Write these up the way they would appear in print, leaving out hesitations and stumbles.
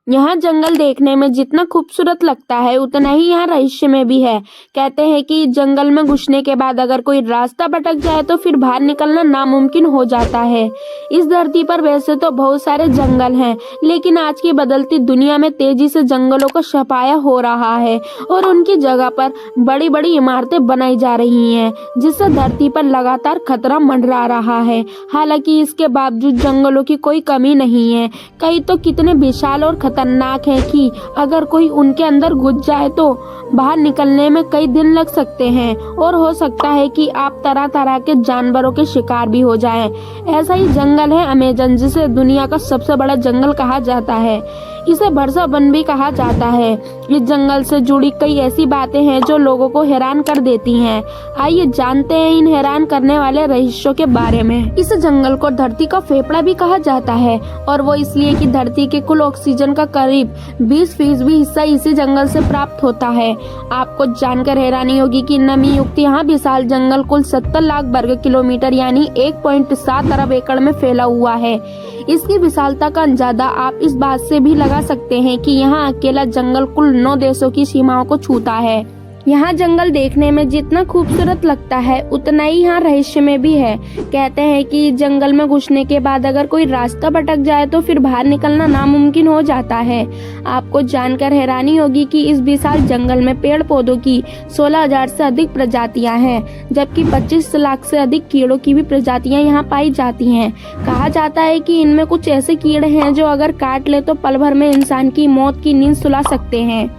यहाँ जंगल देखने में जितना खूबसूरत लगता है उतना ही यहाँ रहस्य में भी है। कहते हैं कि जंगल में घुसने के बाद अगर कोई रास्ता भटक जाए तो फिर बाहर निकलना नामुमकिन हो जाता है। इस धरती पर वैसे तो बहुत सारे जंगल हैं, लेकिन आज की बदलती दुनिया में तेजी से जंगलों का सफाया हो रहा है और उनकी जगह पर बड़ी बड़ी इमारतें बनाई जा रही हैं, जिससे धरती पर लगातार खतरा मंडरा रहा है। हालांकि इसके बावजूद जंगलों की कोई कमी नहीं है। कई तो कितने विशाल और खतरनाक है कि अगर कोई उनके अंदर घुस जाए तो बाहर निकलने में कई दिन लग सकते हैं और हो सकता है कि आप तरह तरह के जानवरों के शिकार भी हो जाएं। ऐसा ही जंगल है अमेज़न, जिसे दुनिया का सबसे बड़ा जंगल कहा जाता है। इसे वर्षा वन भी कहा जाता है। इस जंगल से जुड़ी कई ऐसी बातें हैं जो लोगों को हैरान कर देती हैं। आइए जानते हैं इन हैरान करने वाले रहस्यों के बारे में। इस जंगल को धरती का फेफड़ा भी कहा जाता है और वो इसलिए कि धरती के कुल ऑक्सीजन का करीब 20% हिस्सा इसी जंगल से प्राप्त होता है। आपको जानकर हैरानी होगी कि नमी युक्त यहाँ विशाल जंगल कुल 70 लाख वर्ग किलोमीटर यानी 1.7 अरब एकड़ में फैला हुआ है। इसकी विशालता का अंदाजा आप इस बात से भी लगा सकते हैं कि यहाँ अकेला जंगल कुल 9 देशों की सीमाओं को छूता है। यहाँ जंगल देखने में जितना खूबसूरत लगता है उतना ही यहाँ रहस्य में भी है। कहते हैं कि जंगल में घुसने के बाद अगर कोई रास्ता भटक जाए तो फिर बाहर निकलना नामुमकिन हो जाता है। आपको जानकर हैरानी होगी कि इस विशाल जंगल में पेड़ पौधों की 16,000 से अधिक प्रजातियां हैं, जबकि 25 लाख से अधिक कीड़ों की भी प्रजातियां यहाँ पाई जाती हैं। कहा जाता है कि इनमें कुछ ऐसे कीड़े हैं जो अगर काट ले तो पल भर में इंसान की मौत की नींद सुला सकते हैं।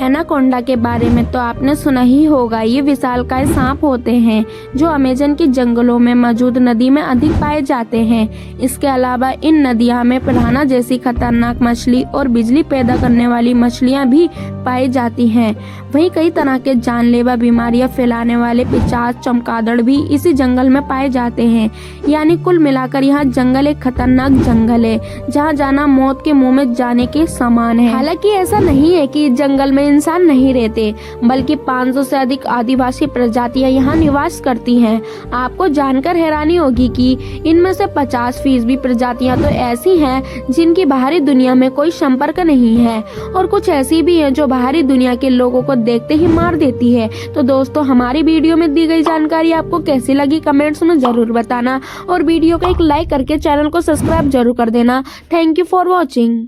एनाकोंडा के बारे में तो आपने सुना ही होगा। ये विशालकाय सांप होते हैं जो अमेज़न के जंगलों में मौजूद नदी में अधिक पाए जाते हैं। इसके अलावा इन नदियों में पिरान्हा जैसी खतरनाक मछली और बिजली पैदा करने वाली मछलियां भी पाई जाती हैं। वहीं कई तरह के जानलेवा बीमारियां फैलाने वाले पिशाच चमगादड़ भी इसी जंगल में पाए जाते हैं। यानी कुल मिलाकर यहाँ जंगल एक खतरनाक जंगल है जहाँ जाना मौत के मुँह में जाने के समान है। हालांकि ऐसा नहीं है कि जंगल में इंसान नहीं रहते, बल्कि 500 से अधिक आदिवासी प्रजातियां यहाँ निवास करती हैं। आपको जानकर हैरानी होगी कि इनमें से 50% प्रजातियां तो ऐसी हैं जिनकी बाहरी दुनिया में कोई संपर्क नहीं है और कुछ ऐसी भी हैं जो बाहरी दुनिया के लोगों को देखते ही मार देती है। तो दोस्तों, हमारी वीडियो में दी गई जानकारी आपको कैसी लगी कमेंट्स में जरूर बताना और वीडियो को एक लाइक करके चैनल को सब्सक्राइब जरूर कर देना। Thank you for watching.